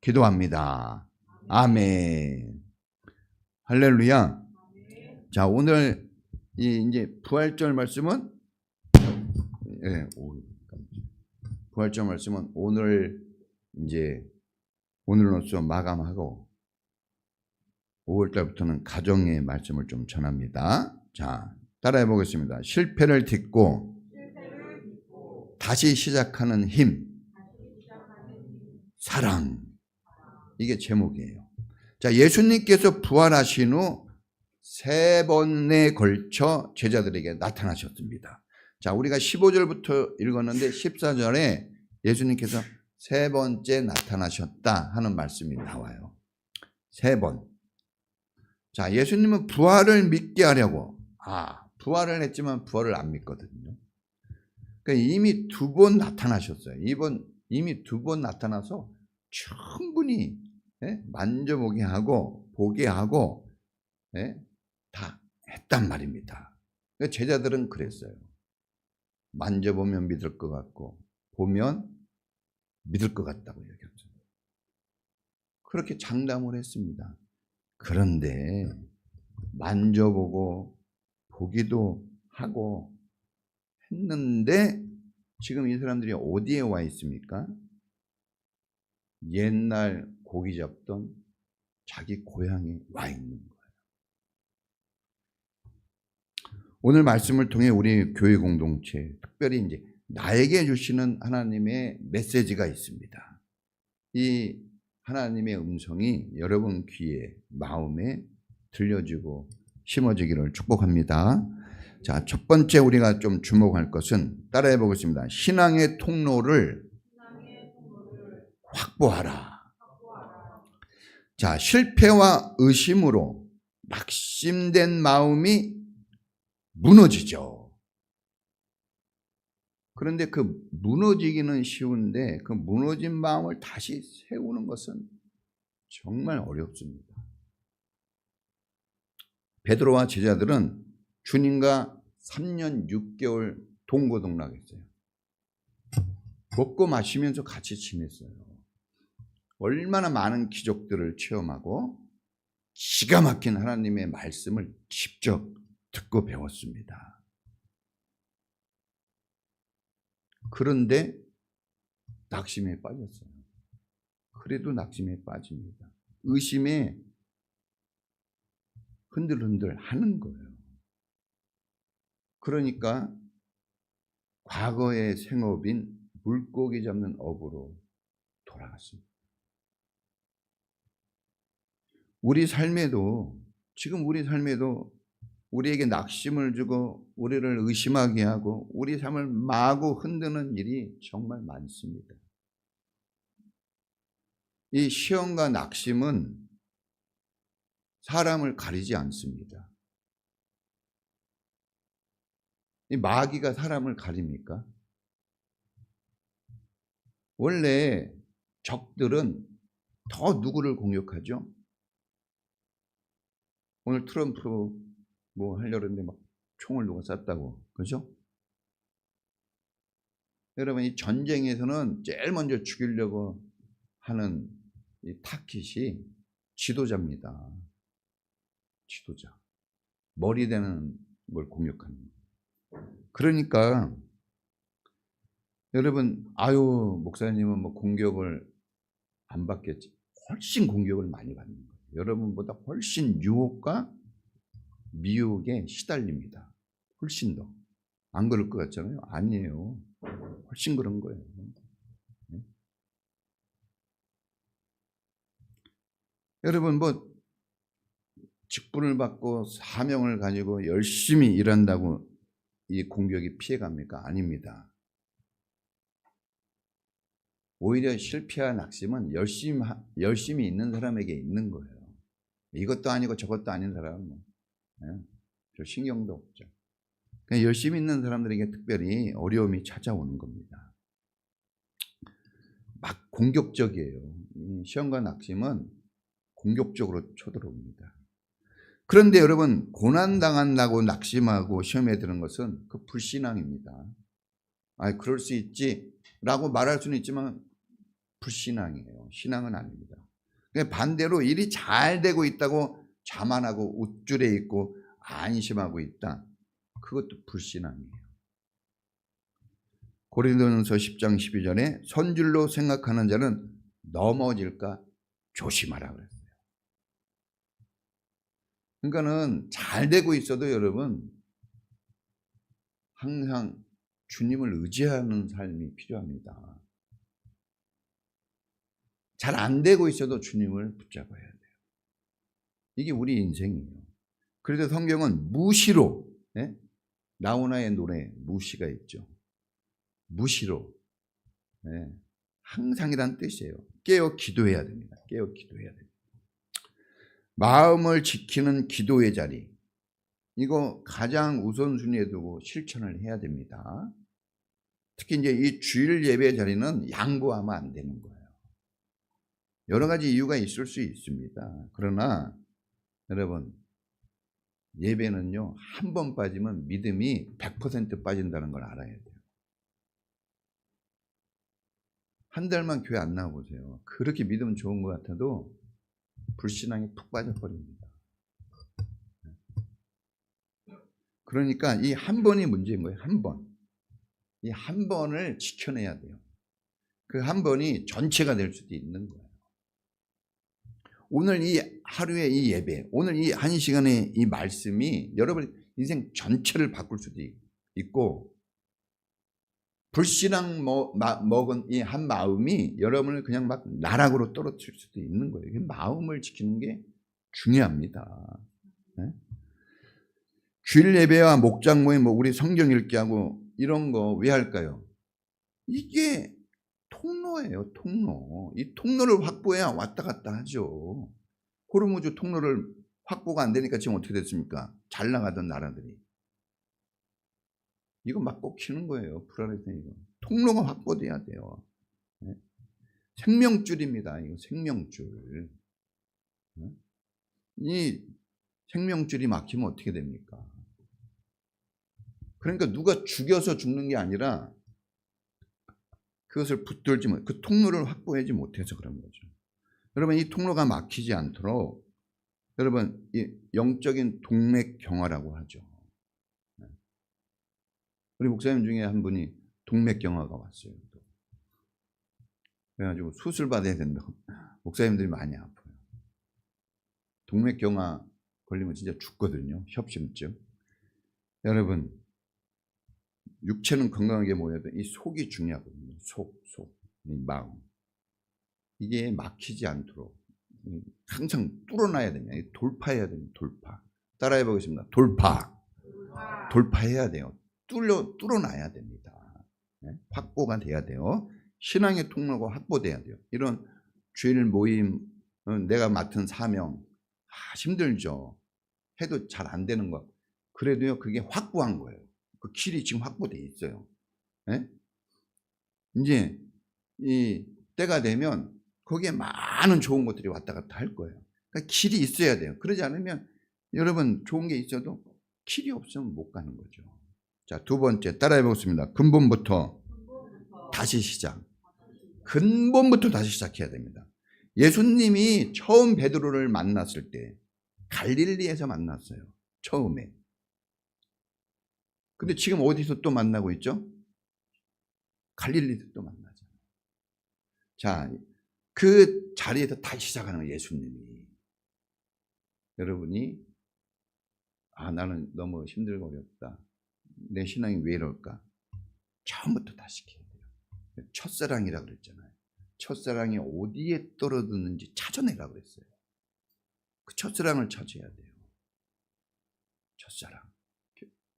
기도합니다. 아멘. 할렐루야. 자, 오늘 이제 부활절 말씀은 부활절 말씀은 오늘로써 마감하고 5월 달부터는 가정의 말씀을 좀 전합니다. 자, 따라해 보겠습니다. 실패를 딛고 다시 시작하는 힘, 사랑. 이게 제목이에요. 자, 예수님께서 부활하신 후 3번에 걸쳐 제자들에게 나타나셨습니다. 자, 우리가 15절부터 읽었는데 14절에 예수님께서 3번째 나타나셨다 하는 말씀이 나와요. 3번. 자, 예수님은 부활을 믿게 하려고 부활을 했지만 부활을 안 믿거든요. 그러니까 이미 2번 나타나셨어요. 이미 2번 나타나서 충분히 만져보게 하고 보게 하고 다 했단 말입니다. 그러니까 제자들은 그랬어요. 만져보면 믿을 것 같고 보면 믿을 것 같다고 얘기했어요. 그렇게 장담을 했습니다. 그런데 만져보고 보기도 하고 했는데 지금 이 사람들이 어디에 와 있습니까? 옛날 고기 잡던 자기 고향에 와 있는 거예요. 오늘 말씀을 통해 우리 교회 공동체, 특별히 이제 나에게 주시는 하나님의 메시지가 있습니다. 이 하나님의 음성이 여러분 귀에, 마음에 들려지고 심어지기를 축복합니다. 자, 첫 번째 우리가 좀 주목할 것은 따라해 보겠습니다. 신앙의 통로를 확보하라. 자, 실패와 의심으로 낙심된 마음이 무너지죠. 그런데 그 무너지기는 쉬운데 그 무너진 마음을 다시 세우는 것은 정말 어렵습니다. 베드로와 제자들은 주님과 3년 6개월 동고동락했어요. 먹고 마시면서 같이 지냈어요. 얼마나 많은 기적들을 체험하고 기가 막힌 하나님의 말씀을 직접 듣고 배웠습니다. 그런데 낙심에 빠졌어요. 그래도 낙심에 빠집니다. 의심에 흔들흔들 하는 거예요. 그러니까 과거의 생업인 물고기 잡는 업으로 돌아갔습니다. 지금 우리 삶에도 우리에게 낙심을 주고 우리를 의심하게 하고 우리 삶을 마구 흔드는 일이 정말 많습니다. 이 시험과 낙심은 사람을 가리지 않습니다. 이 마귀가 사람을 가립니까? 원래 적들은 더 누구를 공격하죠? 오늘 트럼프 하려고 했는데 막 총을 누가 쐈다고, 그죠? 여러분, 이 전쟁에서는 제일 먼저 죽이려고 하는 이 타깃이 지도자입니다. 지도자. 머리 되는 걸 공격하는 거예요. 그러니까 여러분, 목사님은 공격을 안 받겠지. 훨씬 공격을 많이 받는 거예요. 여러분보다 훨씬 유혹과 미혹에 시달립니다. 훨씬 더. 안 그럴 것 같잖아요. 아니에요. 훨씬 그런 거예요. 네? 여러분, 직분을 받고 사명을 가지고 열심히 일한다고 이 공격이 피해갑니까? 아닙니다. 오히려 실패와 낙심은 열심히 있는 사람에게 있는 거예요. 이것도 아니고 저것도 아닌 사람은 별 신경도 없죠. 그냥 열심히 있는 사람들에게 특별히 어려움이 찾아오는 겁니다. 막 공격적이에요. 시험과 낙심은 공격적으로 쳐들어옵니다. 그런데 여러분, 고난당한다고 낙심하고 시험에 드는 것은 그 불신앙입니다. 그럴 수 있지 라고 말할 수는 있지만 불신앙이에요. 신앙은 아닙니다. 반대로 일이 잘 되고 있다고 자만하고 우쭐해 있고 안심하고 있다. 그것도 불신앙이에요. 고린도전서 10장 12절에 선줄로 생각하는 자는 넘어질까 조심하라 그랬어요. 그러니까는 잘 되고 있어도 여러분 항상 주님을 의지하는 삶이 필요합니다. 잘 안 되고 있어도 주님을 붙잡아야 돼요. 이게 우리 인생이에요. 그래서 성경은 무시로, 나훈아의 노래 무시가 있죠. 무시로, 항상이란 뜻이에요. 깨어 기도해야 됩니다. 깨어 기도해야 됩니다. 마음을 지키는 기도의 자리, 이거 가장 우선순위에 두고 실천을 해야 됩니다. 특히 이제 이 주일 예배 자리는 양보하면 안 되는 거예요. 여러 가지 이유가 있을 수 있습니다. 그러나 여러분, 예배는요, 한 번 빠지면 믿음이 100% 빠진다는 걸 알아야 돼요. 한 달만 교회 안 나와보세요. 그렇게 믿음 좋은 것 같아도 불신앙이 푹 빠져버립니다. 그러니까 이 한 번이 문제인 거예요. 한 번. 이 한 번을 지켜내야 돼요. 그 한 번이 전체가 될 수도 있는 거예요. 오늘 이 하루의 이 예배, 오늘 이 한 시간의 이 말씀이 여러분 인생 전체를 바꿀 수도 있고, 불신앙 먹은 이 한 마음이 여러분을 그냥 막 나락으로 떨어뜨릴 수도 있는 거예요. 마음을 지키는 게 중요합니다. 주일 예배와 목장 모임, 우리 성경 읽기 하고 이런 거 왜 할까요? 이게 통로예요, 통로. 이 통로를 확보해야 왔다 갔다 하죠. 호르무즈 통로를 확보가 안 되니까 지금 어떻게 됐습니까? 잘 나가던 나라들이. 이거 막 꽂히는 거예요. 불안해서 이거. 통로가 확보돼야 돼요. 생명줄입니다. 이거 생명줄. 이 생명줄이 막히면 어떻게 됩니까? 그러니까 누가 죽여서 죽는 게 아니라 그것을 붙들지 못, 그 통로를 확보하지 못해서 그런 거죠. 여러분, 이 통로가 막히지 않도록 여러분 이 영적인 동맥경화라고 하죠. 우리 목사님 중에 한 분이 동맥경화가 왔어요. 그래가지고 수술 받아야 된다고. 목사님들이 많이 아파요. 동맥경화 걸리면 진짜 죽거든요. 협심증. 여러분, 육체는 건강하게 모여도 이 속이 중요하거든요. 속, 이 마음. 이게 막히지 않도록 항상 뚫어놔야 됩니다. 돌파해야 됩니다. 돌파. 따라해 보겠습니다. 돌파해야 돼요. 뚫어놔야 됩니다. 확보가 돼야 돼요. 신앙의 통로가 확보돼야 돼요. 이런 주일 모임, 내가 맡은 사명, 힘들죠. 해도 잘 안 되는 거. 그래도요, 그게 확보한 거예요. 그 길이 지금 확보돼 있어요. 이제 이 때가 되면 거기에 많은 좋은 것들이 왔다 갔다 할 거예요. 그러니까 길이 있어야 돼요. 그러지 않으면 여러분 좋은 게 있어도 길이 없으면 못 가는 거죠. 자, 두 번째 따라해 보겠습니다. 근본부터 다시 시작. 근본부터 다시 시작해야 됩니다. 예수님이 처음 베드로를 만났을 때 갈릴리에서 만났어요. 처음에. 근데 지금 어디서 또 만나고 있죠? 갈릴리에서 또 만나죠. 자, 그 자리에서 다시 시작하는 거예요, 예수님이. 여러분이 나는 너무 힘들고 어렵다. 내 신앙이 왜 이럴까? 처음부터 다시 해야 돼요. 첫사랑이라고 그랬잖아요. 첫사랑이 어디에 떨어졌는지 찾아내라고 그랬어요. 그 첫사랑을 찾아야 돼요. 첫사랑.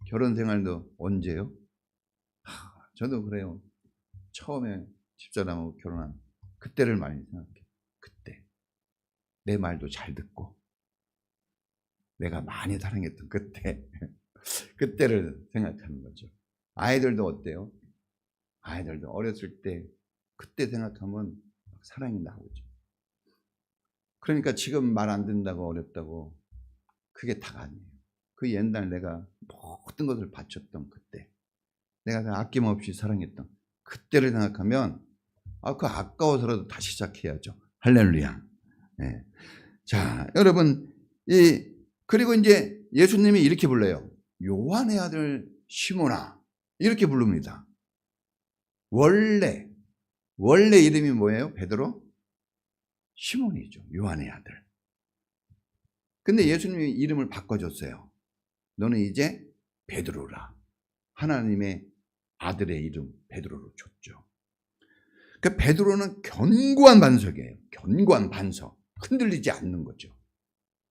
결혼 생활도 언제요? 저도 그래요. 처음에 집사람하고 결혼한 그때를 많이 생각해요. 그때 내 말도 잘 듣고 내가 많이 사랑했던 그때 그때를 생각하는 거죠. 아이들도 어때요? 아이들도 어렸을 때 그때 생각하면 사랑이 나오죠. 그러니까 지금 말 안 듣는다고 어렵다고 그게 다가 아니에요. 그 옛날 내가 모든 것을 바쳤던 그때, 내가 아낌없이 사랑했던 그때를 생각하면 그 아까워서라도 다시 시작해야죠. 할렐루야. 네. 자, 여러분, 그리고 이제 예수님이 이렇게 불러요. 요한의 아들 시몬아. 이렇게 부릅니다. 원래 이름이 뭐예요? 베드로? 시몬이죠. 요한의 아들. 근데 예수님이 이름을 바꿔줬어요. 너는 이제 베드로라. 하나님의 아들의 이름 베드로로 줬죠. 그 베드로는 견고한 반석이에요. 견고한 반석. 흔들리지 않는 거죠.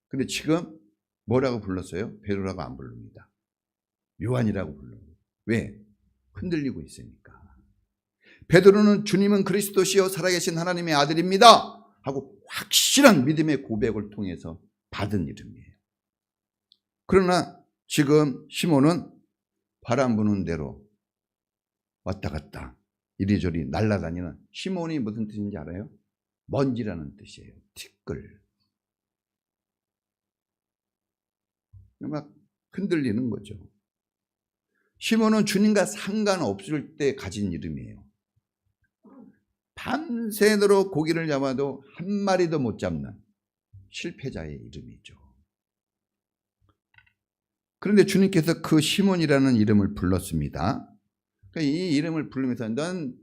근데 지금 뭐라고 불렀어요? 베드로라고 안 부릅니다. 요한이라고 불러요. 왜? 흔들리고 있으니까. 베드로는 주님은 그리스도시요 살아계신 하나님의 아들입니다 하고 확실한 믿음의 고백을 통해서 받은 이름이에요. 그러나 지금 시몬은 바람 부는 대로 왔다 갔다 이리저리 날아다니는, 시몬이 무슨 뜻인지 알아요? 먼지라는 뜻이에요. 티끌. 막 흔들리는 거죠. 시몬은 주님과 상관없을 때 가진 이름이에요. 밤새도록 고기를 잡아도 한 마리도 못 잡는 실패자의 이름이죠. 그런데 주님께서 그 시몬이라는 이름을 불렀습니다. 이 이름을 부르면서 넌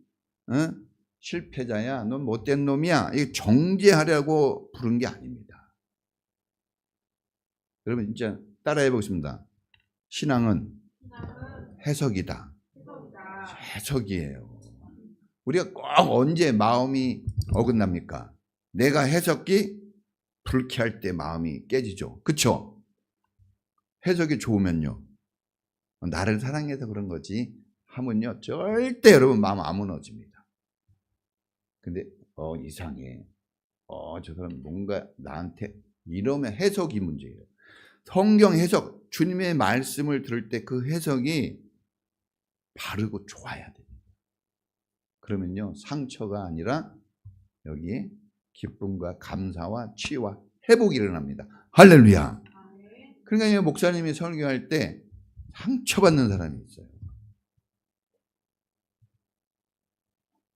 실패자야, 넌 못된 놈이야, 이 정죄하려고 부른 게 아닙니다. 여러분 진짜 따라해 보겠습니다. 신앙은 해석이다. 해석이에요. 우리가 꼭 언제 마음이 어긋납니까? 내가 해석이 불쾌할 때 마음이 깨지죠. 그렇죠? 해석이 좋으면요, 나를 사랑해서 그런 거지 하면요 절대 여러분 마음 안 무너집니다. 근데 이상해, 저 사람 뭔가 나한테, 이러면 해석이 문제예요. 성경 해석, 주님의 말씀을 들을 때 그 해석이 바르고 좋아야 됩니다. 그러면요 상처가 아니라 여기에 기쁨과 감사와 치유와 회복이 일어납니다. 할렐루야. 그러니까 목사님이 설교할 때 상처받는 사람이 있어요.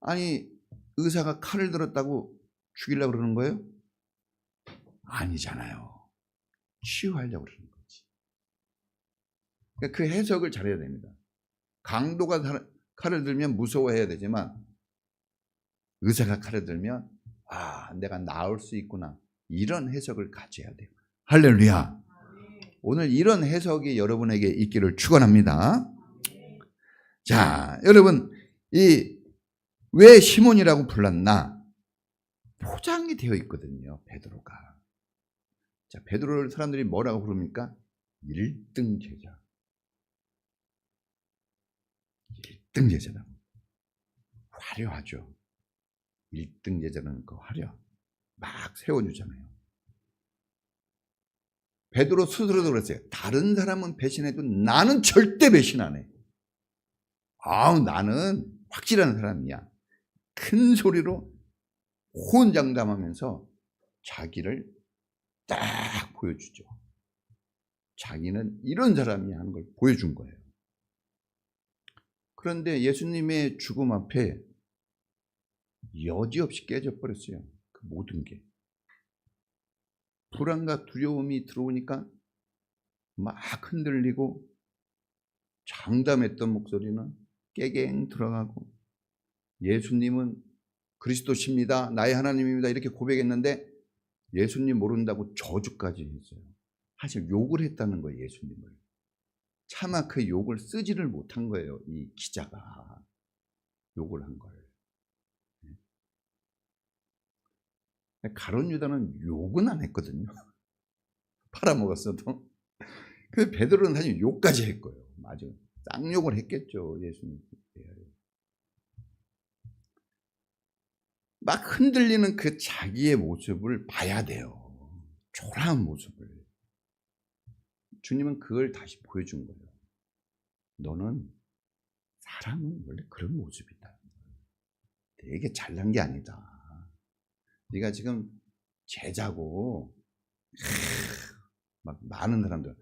아니, 의사가 칼을 들었다고 죽이려고 그러는 거예요? 아니잖아요. 치유하려고 그러는 거지. 그러니까 그 해석을 잘해야 됩니다. 강도가 칼을 들면 무서워해야 되지만 의사가 칼을 들면 내가 나을 수 있구나, 이런 해석을 가져야 돼요. 할렐루야. 오늘 이런 해석이 여러분에게 있기를 축원합니다. 자, 여러분, 왜 시몬이라고 불렀나? 포장이 되어 있거든요, 베드로가. 자, 베드로를 사람들이 뭐라고 부릅니까? 1등 제자. 1등 제자라고. 화려하죠. 1등 제자는 그 화려 막 세워주잖아요. 베드로 스스로도 그랬어요. 다른 사람은 배신해도 나는 절대 배신 안 해. 나는 확실한 사람이야. 큰 소리로 호언장담하면서 자기를 딱 보여주죠. 자기는 이런 사람이 하는 걸 보여준 거예요. 그런데 예수님의 죽음 앞에 여지없이 깨져버렸어요. 그 모든 게. 불안과 두려움이 들어오니까 막 흔들리고, 장담했던 목소리는 깨갱 들어가고, 예수님은 그리스도십니다, 나의 하나님입니다, 이렇게 고백했는데 예수님 모른다고 저주까지 했어요. 사실 욕을 했다는 거예요, 예수님을. 차마 그 욕을 쓰지를 못한 거예요, 이 기자가. 욕을 한 걸. 가룟 유다는 욕은 안 했거든요. 팔아먹었어도. 그 베드로는 사실 욕까지 했고요. 맞아, 쌍욕을 했겠죠, 예수님. 막 흔들리는 그 자기의 모습을 봐야 돼요. 초라한 모습을. 주님은 그걸 다시 보여준 거예요. 너는, 사람은 원래 그런 모습이다. 되게 잘난 게 아니다. 네가 지금 제자고, 막 많은 사람들,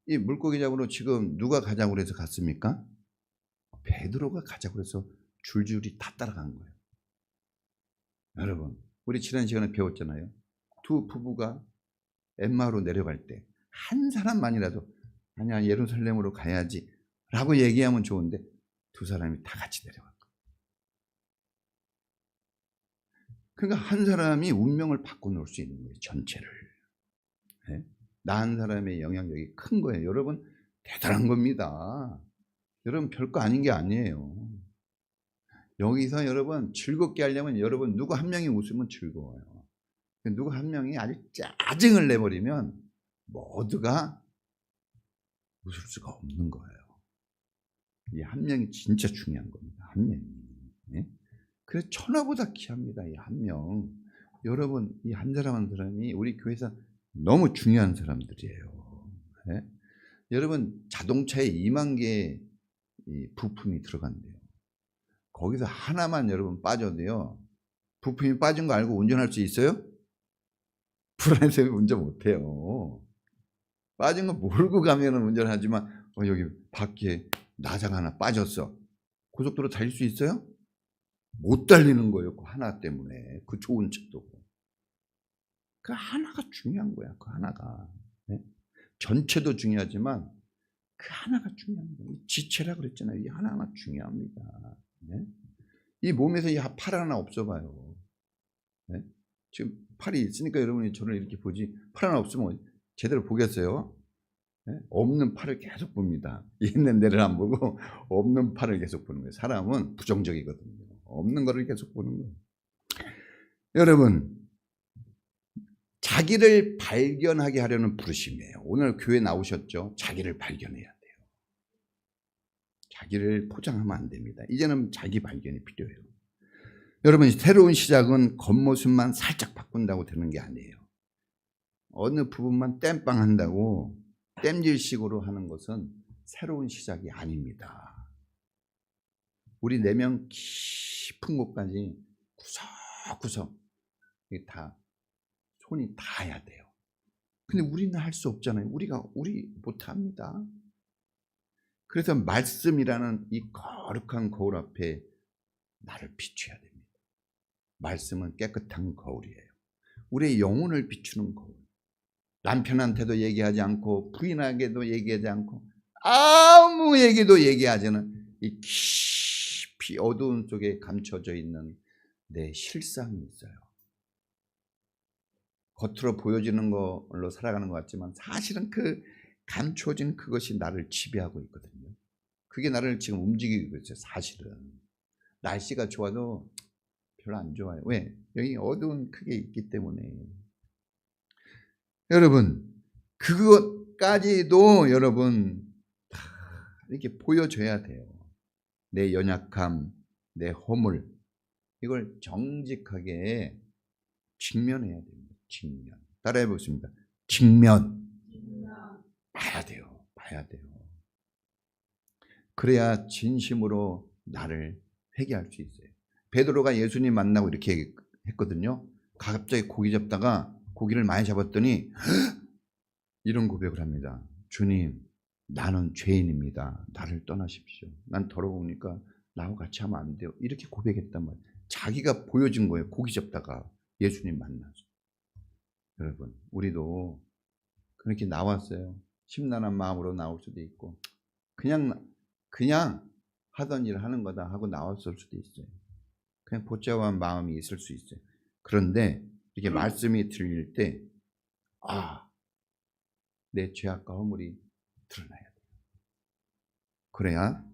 이 물고기 잡으러 지금 누가 가자고 그래서 갔습니까? 베드로가 가자고 해서 줄줄이 다 따라간 거예요. 여러분, 우리 지난 시간에 배웠잖아요. 두 부부가 엠마오로 내려갈 때 한 사람만이라도 아니야 예루살렘으로 가야지 라고 얘기하면 좋은데 두 사람이 다 같이 내려갈 거예요. 그러니까 한 사람이 운명을 바꿔놓을 수 있는 거예요. 전체를. 네? 나 한 사람의 영향력이 큰 거예요. 여러분 대단한 겁니다. 여러분 별거 아닌 게 아니에요. 여기서 여러분 즐겁게 하려면 여러분 누구 한 명이 웃으면 즐거워요. 누구 한 명이 아주 짜증을 내버리면 모두가 웃을 수가 없는 거예요. 이 한 명이 진짜 중요한 겁니다. 한 명이. 네? 그래서 천하보다 귀합니다. 이 한 명. 여러분 이 한 사람 한 사람이 우리 교회에서 너무 중요한 사람들이에요. 네? 여러분 자동차에 2만 개의 부품이 들어간대요. 거기서 하나만 여러분 빠져도요. 부품이 빠진 거 알고 운전할 수 있어요? 불안해서 운전 못해요. 빠진 거 몰고 가면 운전하지만 여기 밖에 나사가 하나 빠졌어. 고속도로 달릴 수 있어요? 못 달리는 거예요. 그 하나 때문에. 그 좋은 차도. 그 하나가 중요한 거야. 그 하나가. 네? 전체도 중요하지만 그 하나가 중요한 거예요. 지체라 그랬잖아요. 이 하나가 중요합니다. 네? 이 몸에서 이 팔 하나 없어봐요. 네? 지금 팔이 있으니까 여러분이 저를 이렇게 보지 팔 하나 없으면 제대로 보겠어요? 네? 없는 팔을 계속 봅니다. 있는 데를 안 보고 없는 팔을 계속 보는 거예요. 사람은 부정적이거든요. 없는 거를 계속 보는 거예요. 여러분 자기를 발견하게 하려는 부르심이에요. 오늘 교회 나오셨죠? 자기를 발견해야 돼요. 자기를 포장하면 안 됩니다. 이제는 자기 발견이 필요해요. 여러분 새로운 시작은 겉모습만 살짝 바꾼다고 되는 게 아니에요. 어느 부분만 땜빵 한다고 땜질식으로 하는 것은 새로운 시작이 아닙니다. 우리 내면 깊은 곳까지 구석구석 다 손이 닿아야 돼요. 근데 우리는 할 수 없잖아요. 우리 못합니다. 그래서 말씀이라는 이 거룩한 거울 앞에 나를 비춰야 됩니다. 말씀은 깨끗한 거울이에요. 우리의 영혼을 비추는 거울. 남편한테도 얘기하지 않고 부인에게도 얘기하지 않고 아무 얘기도 얘기하지 않은 이 깊이 어두운 속에 감춰져 있는 내 실상이 있어요. 겉으로 보여지는 걸로 살아가는 것 같지만 사실은 그 감춰진 그것이 나를 지배하고 있거든요. 그게 나를 지금 움직이고 있어요. 사실은. 날씨가 좋아도 별로 안 좋아요. 왜? 여기 어두운 그게 있기 때문에. 여러분 그것까지도 여러분 다 이렇게 보여줘야 돼요. 내 연약함, 내 허물 이걸 정직하게 직면해야 됩니다. 직면. 따라해 보겠습니다. 직면. 봐야 돼요. 봐야 돼요. 그래야 진심으로 나를 회개할 수 있어요. 베드로가 예수님 만나고 이렇게 했거든요. 갑자기 고기 잡다가 고기를 많이 잡았더니 이런 고백을 합니다. 주님, 나는 죄인입니다. 나를 떠나십시오. 난 더러우니까 나하고 같이 하면 안 돼요. 이렇게 고백했단 말이에요. 자기가 보여진 거예요. 고기 잡다가 예수님 만나서. 여러분, 우리도 그렇게 나왔어요. 심란한 마음으로 나올 수도 있고 그냥 하던 일 하는 거다 하고 나왔을 수도 있어요. 그냥 보채한 마음이 있을 수 있어요. 그런데 이렇게 말씀이 들릴 때 내 죄악과 허물이 드러나야 돼요. 그래야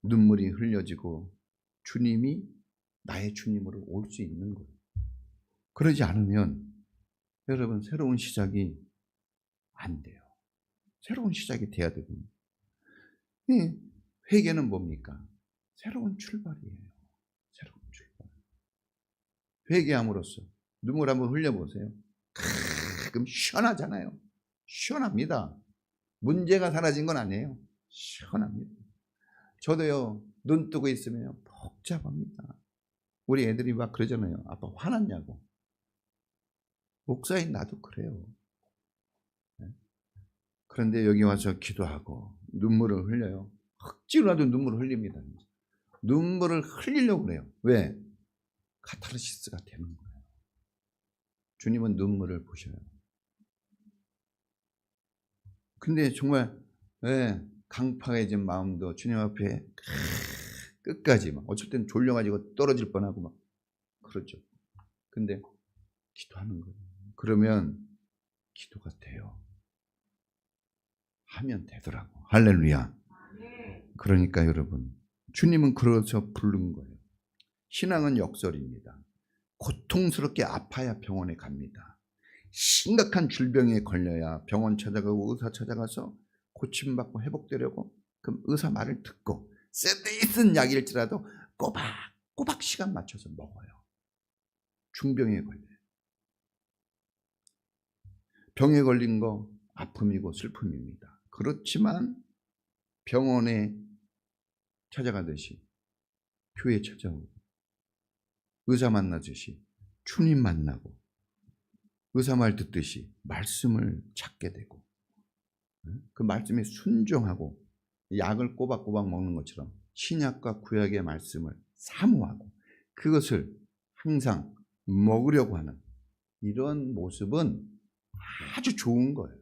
눈물이 흘려지고 주님이 나의 주님으로 올 수 있는 거예요. 그러지 않으면 여러분 새로운 시작이 안 돼요. 새로운 시작이 돼야 되거든요. 회개는 뭡니까? 새로운 출발이에요. 새로운 출발. 회개함으로써 눈물 한번 흘려보세요. 그럼 시원하잖아요. 시원합니다. 문제가 사라진 건 아니에요. 시원합니다. 저도요 눈 뜨고 있으면 복잡합니다. 우리 애들이 막 그러잖아요. 아빠 화났냐고. 목사인 나도 그래요. 그런데 여기 와서 기도하고 눈물을 흘려요. 억지로라도 눈물을 흘립니다. 눈물을 흘리려고 그래요. 왜? 카타르시스가 되는 거예요. 주님은 눈물을 보셔요. 근데 정말 강팍해진 마음도 주님 앞에 끝까지 막 어쩔 땐 졸려가지고 떨어질 뻔하고 막 그러죠. 근데 기도하는 거예요. 그러면 기도가 돼요. 하면 되더라고. 할렐루야. 그러니까 여러분, 주님은 그래서 부른 거예요. 신앙은 역설입니다. 고통스럽게 아파야 병원에 갑니다. 심각한 질병에 걸려야 병원 찾아가고 의사 찾아가서 고침받고 회복되려고 그럼 의사 말을 듣고 쓰디쓴 약일지라도 꼬박꼬박 시간 맞춰서 먹어요. 중병에 걸려요. 병에 걸린 거 아픔이고 슬픔입니다. 그렇지만 병원에 찾아가듯이 교회 찾아오고 의사 만나듯이 주님 만나고 의사 말 듣듯이 말씀을 찾게 되고 그 말씀에 순종하고 약을 꼬박꼬박 먹는 것처럼 신약과 구약의 말씀을 사모하고 그것을 항상 먹으려고 하는 이런 모습은 아주 좋은 거예요.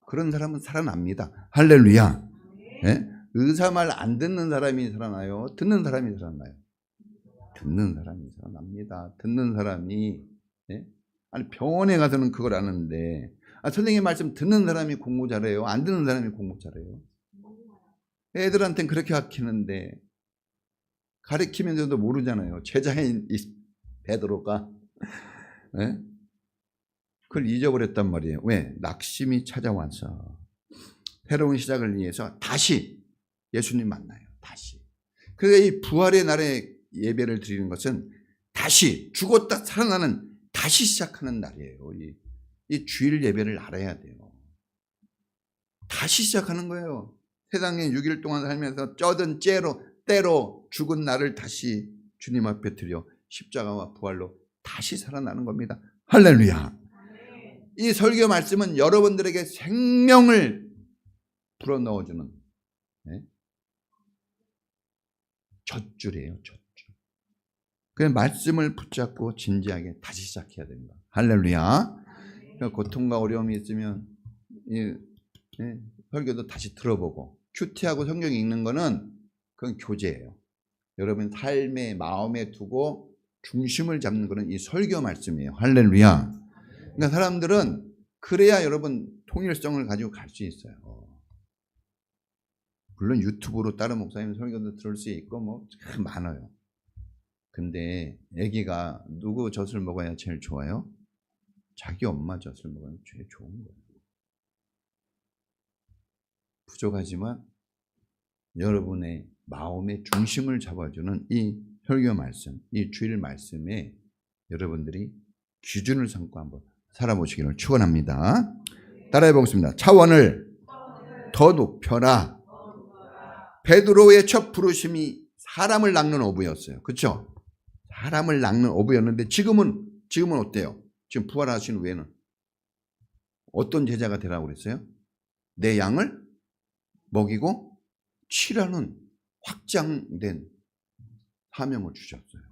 그런 사람은 살아납니다. 할렐루야. 네? 의사 말 안 듣는 사람이 살아나요? 듣는 사람이 살아나요? 듣는 사람이 살아납니다. 듣는 사람이 아니 병원에 가서는 그걸 아는데 선생님 말씀 듣는 사람이 공부 잘해요? 안 듣는 사람이 공부 잘해요? 애들한테는 그렇게 가르치는데 가르치면서도 모르잖아요. 제자인 베드로가 그걸 잊어버렸단 말이에요. 왜? 낙심이 찾아와서 새로운 시작을 위해서 다시 예수님 만나요. 다시. 그래서 이 부활의 날에 예배를 드리는 것은 다시 죽었다 살아나는 다시 시작하는 날이에요. 이 주일 예배를 알아야 돼요. 다시 시작하는 거예요. 세상에 6일 동안 살면서 쩌든 때로 죽은 나를 다시 주님 앞에 드려 십자가와 부활로 다시 살아나는 겁니다. 할렐루야. 이 설교 말씀은 여러분들에게 생명을 불어넣어주는 젖줄이에요. 젖줄. 그냥 말씀을 붙잡고 진지하게 다시 시작해야 됩니다. 할렐루야. 고통과 어려움이 있으면 설교도 다시 들어보고 큐티하고 성경 읽는 거는 그건 교제예요. 여러분 삶의 마음에 두고 중심을 잡는 거는 이 설교 말씀이에요. 할렐루야. 그러니까 사람들은 그래야 여러분 통일성을 가지고 갈 수 있어요. 물론 유튜브로 다른 목사님 설교도 들을 수 있고 뭐 참 많아요. 근데 아기가 누구 젖을 먹어야 제일 좋아요? 자기 엄마 젖을 먹으면 제일 좋은 거예요. 부족하지만 여러분의 마음의 중심을 잡아주는 이 설교 말씀, 이 주일 말씀에 여러분들이 기준을 삼고 한번 살아보시기를 축원합니다. 따라해 보겠습니다. 차원을 더 높여라. 베드로의 첫 부르심이 사람을 낚는 어부였어요. 그렇죠? 사람을 낚는 어부였는데 지금은 어때요? 지금 부활하신 후에는 어떤 제자가 되라고 그랬어요? 내 양을 먹이고 치라는 확장된 사명을 주셨어요.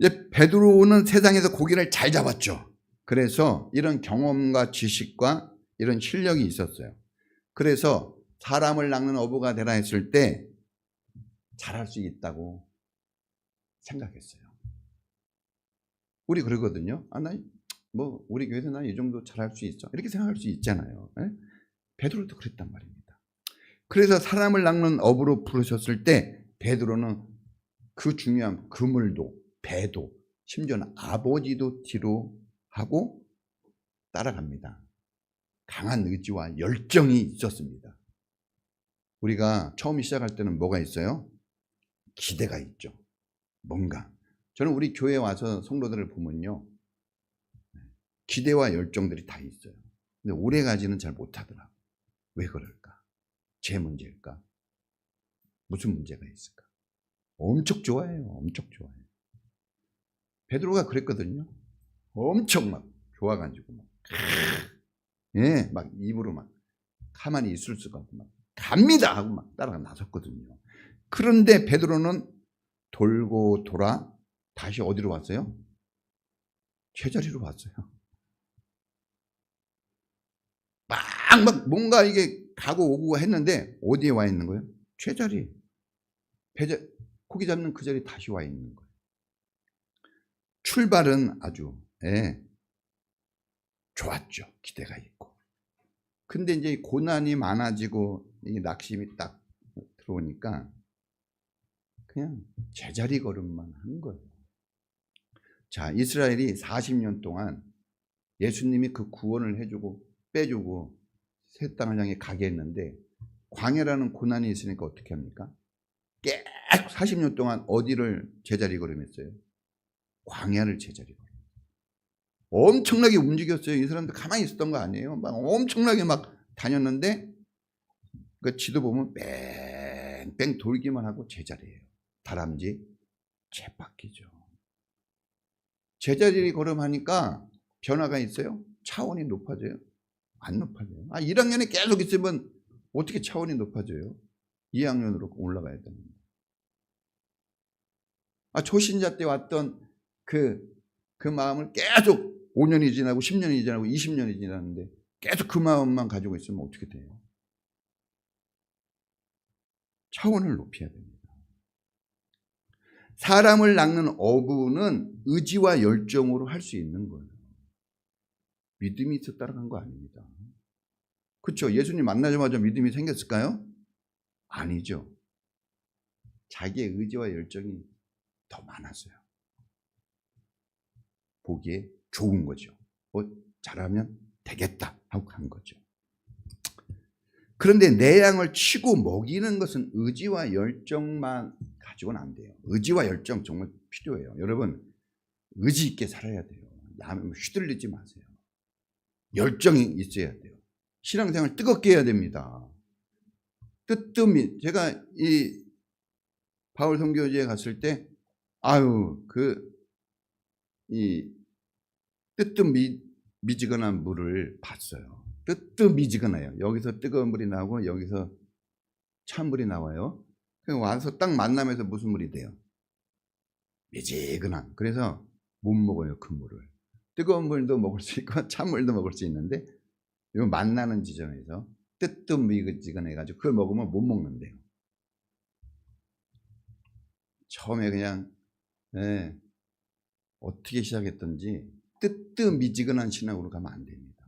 이제 베드로는 세상에서 고기를 잘 잡았죠. 그래서 이런 경험과 지식과 이런 실력이 있었어요. 그래서 사람을 낚는 어부가 되라 했을 때 잘할 수 있다고 생각했어요. 우리 그러거든요. 우리 교회에서 난 이 정도 잘할 수 있어. 이렇게 생각할 수 있잖아요. 베드로도 그랬단 말입니다. 그래서 사람을 낚는 어부로 부르셨을 때 베드로는 그 중요한 그물도 배도 심지어는 아버지도 뒤로 하고 따라갑니다. 강한 의지와 열정이 있었습니다. 우리가 처음 시작할 때는 뭐가 있어요? 기대가 있죠. 뭔가. 저는 우리 교회에 와서 성도들을 보면요. 기대와 열정들이 다 있어요. 근데 오래가지는 잘 못하더라. 왜 그럴까? 제 문제일까? 무슨 문제가 있을까? 엄청 좋아해요. 엄청 좋아해요. 베드로가 그랬거든요. 엄청 막 좋아가지고 막 입으로 막 가만히 있을 수가 없고 막 갑니다 하고 막 따라가 나섰거든요. 그런데 베드로는 돌고 돌아 다시 어디로 왔어요? 제자리로 왔어요. 막 뭔가 이게 가고 오고 했는데 어디에 와 있는 거예요? 제자리. 고기 잡는 그 자리에 다시 와 있는 거예요. 출발은 아주 좋았죠. 기대가 있고. 근데 이제 고난이 많아지고 이 낙심이 딱 들어오니까 그냥 제자리 걸음만 한 거예요. 자, 이스라엘이 40년 동안 예수님이 그 구원을 해주고 빼주고 새 땅을 향해 가게 했는데 광야라는 고난이 있으니까 어떻게 합니까? 계속 40년 동안 어디를 제자리 걸음했어요? 광야를 제자리 걸음. 엄청나게 움직였어요. 이 사람들 가만히 있었던 거 아니에요. 막 엄청나게 막 다녔는데 그 지도 보면 뺑뺑 돌기만 하고 제자리예요. 다람쥐 쳇바퀴죠. 제자리 걸음하니까 변화가 있어요? 차원이 높아져요? 안 높아져요. 1학년에 계속 있으면 어떻게 차원이 높아져요? 2학년으로 올라가야 됩니다. 초신자 때 왔던 그 마음을 계속 5년이 지나고 10년이 지나고 20년이 지났는데 계속 그 마음만 가지고 있으면 어떻게 돼요? 차원을 높여야 됩니다. 사람을 낚는 어부는 의지와 열정으로 할 수 있는 거예요. 믿음이 있어 따라간 거 아닙니다. 그렇죠? 예수님 만나자마자 믿음이 생겼을까요? 아니죠. 자기의 의지와 열정이 더 많았어요. 보기에 좋은 거죠. 잘하면 되겠다 하고 간 거죠. 그런데 내 양을 치고 먹이는 것은 의지와 열정만 가지고는 안 돼요. 의지와 열정 정말 필요해요. 여러분 의지 있게 살아야 돼요. 남의 휘둘리지 마세요. 열정이 있어야 돼요. 신앙생활 뜨겁게 해야 됩니다. 뜨뜻미. 제가 이 바울 선교지에 갔을 때 이 뜨뜻미지근한 물을 봤어요. 뜨뜻미지근해요. 여기서 뜨거운 물이 나오고 여기서 찬물이 나와요. 와서 딱 만나면서 무슨 물이 돼요? 미지근한. 그래서 못 먹어요, 그 물을. 뜨거운 물도 먹을 수 있고 찬물도 먹을 수 있는데 이거 만나는 지점에서 뜨뜻미지근해가지고 그걸 먹으면 못 먹는데요. 처음에 그냥 어떻게 시작했던지 뜨뜻미지근한 신앙으로 가면 안 됩니다.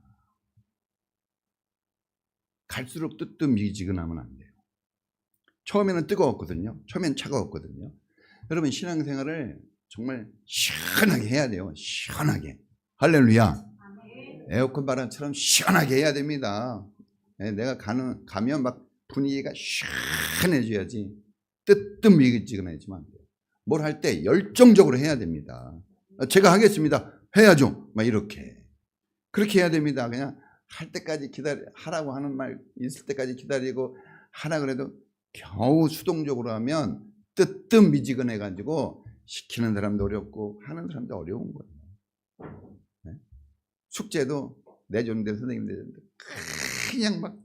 갈수록 뜨뜻미지근하면 안 돼요. 처음에는 뜨거웠거든요. 처음엔 차가웠거든요. 여러분 신앙생활을 정말 시원하게 해야 돼요. 시원하게. 할렐루야. 에어컨 바람처럼 시원하게 해야 됩니다. 내가 가면 막 분위기가 시원해져야지 뜨뜻미지근해지면 안 돼요. 뭘 할 때 열정적으로 해야 됩니다. 제가 하겠습니다. 해야죠. 막 이렇게. 그렇게 해야 됩니다. 그냥 할 때까지 하라고 하는 말 있을 때까지 기다리고 하라 그래도 겨우 수동적으로 하면 뜨뜻미지근해가지고 시키는 사람도 어렵고 하는 사람도 어려운 거예요. 네? 숙제도 내줬는데 선생님 내줬는데 그냥 막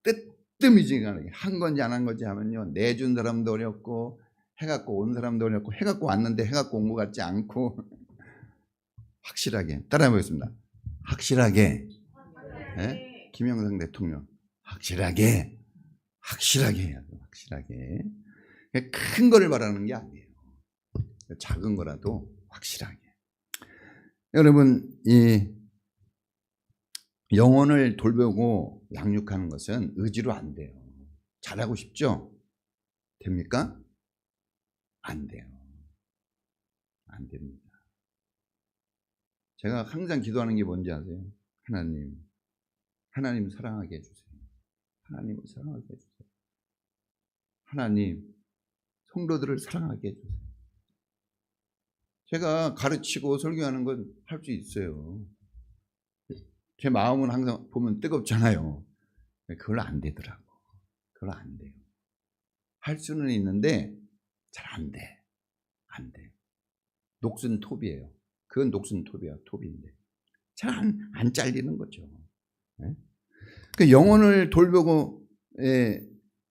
뜨뜻미지근하게 한 건지 안 한 건지 하면요. 내준 사람도 어렵고 해갖고 온 사람도 어렵고 해갖고 왔는데 해갖고 온 것 같지 않고 확실하게 따라해보겠습니다. 확실하게. 네? 김영삼 대통령 확실하게 해야 돼요. 확실하게. 큰 거를 바라는 게 아니에요. 작은 거라도 확실하게. 여러분 이 영혼을 돌보고 양육하는 것은 의지로 안 돼요. 잘하고 싶죠? 됩니까? 안 돼요. 안 됩니다. 제가 항상 기도하는 게 뭔지 아세요? 하나님 사랑하게 해주세요. 하나님을 사랑하게 해주세요. 하나님 성도들을 사랑하게 해주세요. 제가 가르치고 설교하는 건 할 수 있어요. 제 마음은 항상 보면 뜨겁잖아요. 그걸 안 되더라고. 그걸 안 돼요. 할 수는 있는데 잘 안 돼. 안 돼. 녹슨 톱이에요. 그건 녹슨 톱이야. 톱인데 잘 안 잘리는 거죠. 네? 그 영혼을 돌보고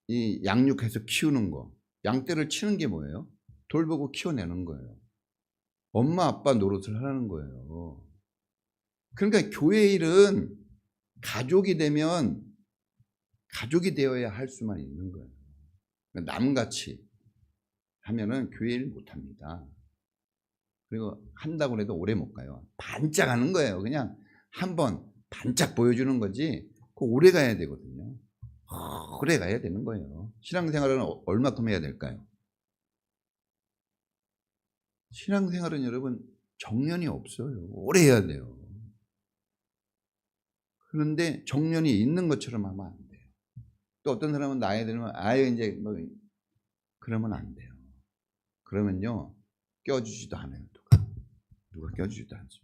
이 양육해서 키우는 거. 양떼를 치는 게 뭐예요? 돌보고 키워내는 거예요. 엄마 아빠 노릇을 하라는 거예요. 그러니까 교회 일은 가족이 되면 가족이 되어야 할 수만 있는 거예요. 남같이 하면은 교회 일 못합니다. 그리고 한다고 해도 오래 못 가요. 반짝하는 거예요. 그냥 한번 반짝 보여주는 거지 그 오래 가야 되거든요. 오래 가야 되는 거예요. 신앙생활은 얼마큼 해야 될까요? 신앙생활은 여러분 정년이 없어요. 오래 해야 돼요. 그런데 정년이 있는 것처럼 하면 안 돼요. 또 어떤 사람은 나이 들면 아예 이제 뭐 그러면 안 돼요. 그러면요 껴주지도 않아요. 누가 껴주지도 않죠.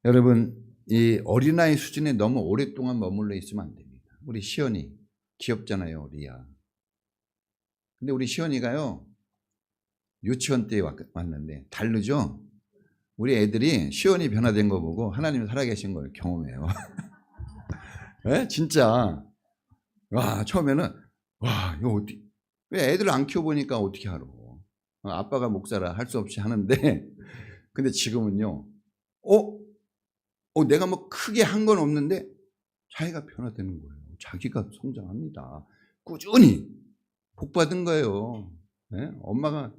여러분 이 어린아이 수준에 너무 오랫동안 머물러 있으면 안 됩니다. 우리 시연이 귀엽잖아요, 리아. 근데 우리 시연이가요 유치원 때 왔는데 다르죠? 우리 애들이 시연이 변화된 거 보고 하나님이 살아계신 걸 경험해요. 네? 진짜. 와, 처음에는 와, 이거 어떻게 왜 애들을 안 키워보니까 어떻게 알아? 아빠가 목사라 할 수 없이 하는데 근데 지금은요. 내가 뭐 크게 한 건 없는데 자기가 변화되는 거예요. 자기가 성장합니다. 꾸준히 복 받은 거예요. 네? 엄마가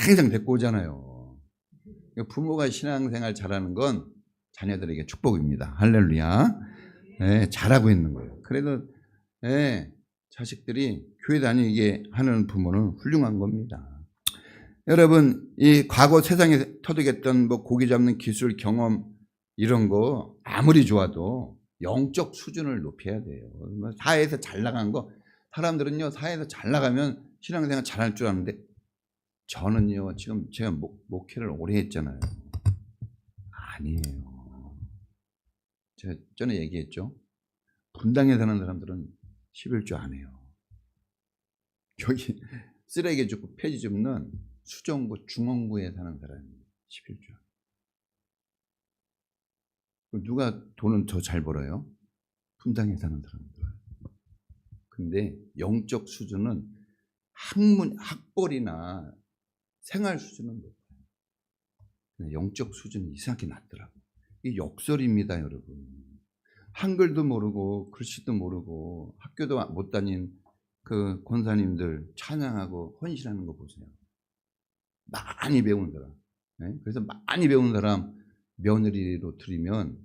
항상 데리고 오잖아요. 부모가 신앙생활 잘하는 건 자녀들에게 축복입니다. 할렐루야. 네, 잘하고 있는 거예요. 그래도 네, 자식들이 교회 다니게 하는 부모는 훌륭한 겁니다. 여러분 이 과거 세상에 터득했던 뭐 고기 잡는 기술 경험 이런 거 아무리 좋아도 영적 수준을 높여야 돼요. 사회에서 잘 나간 거 사람들은요 사회에서 잘 나가면 신앙생활 잘할 줄 아는데 저는요 지금 제가 목회를 오래 했잖아요. 아니에요. 제가 전에 얘기했죠. 분당에 사는 사람들은 11조 안 해요. 여기 쓰레기 줍고 폐지 줍는 수정구 중원구에 사는 사람이 11조. 누가 돈은 더 잘 벌어요? 분당에 사는 사람들. 근데 영적 수준은 학벌이나 생활 수준은 높아요. 영적 수준이 이상하게 낮더라고요. 이게 역설입니다, 여러분. 한글도 모르고 글씨도 모르고 학교도 못 다닌 그 권사님들 찬양하고 헌신하는 거 보세요. 많이 배운 사람. 네? 그래서 많이 배운 사람 며느리로 들이면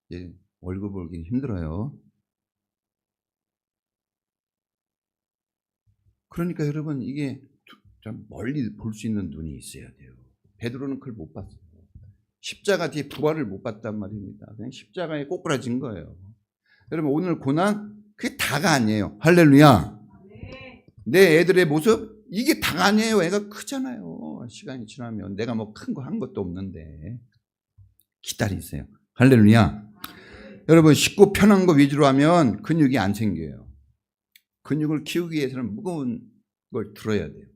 이제 월급 벌기 힘들어요. 그러니까 여러분 이게 좀 멀리 볼 수 있는 눈이 있어야 돼요. 베드로는 그걸 못 봤어요. 십자가 뒤에 부활을 못 봤단 말입니다. 그냥 십자가에 꼬꾸라진 거예요. 여러분 오늘 고난 그게 다가 아니에요. 할렐루야. 내 애들의 모습 이게 다가 아니에요. 애가 크잖아요. 시간이 지나면 내가 뭐 큰 거 한 것도 없는데 기다리세요. 할렐루야. 여러분 쉽고 편한 거 위주로 하면 근육이 안 생겨요. 근육을 키우기 위해서는 무거운 걸 들어야 돼요.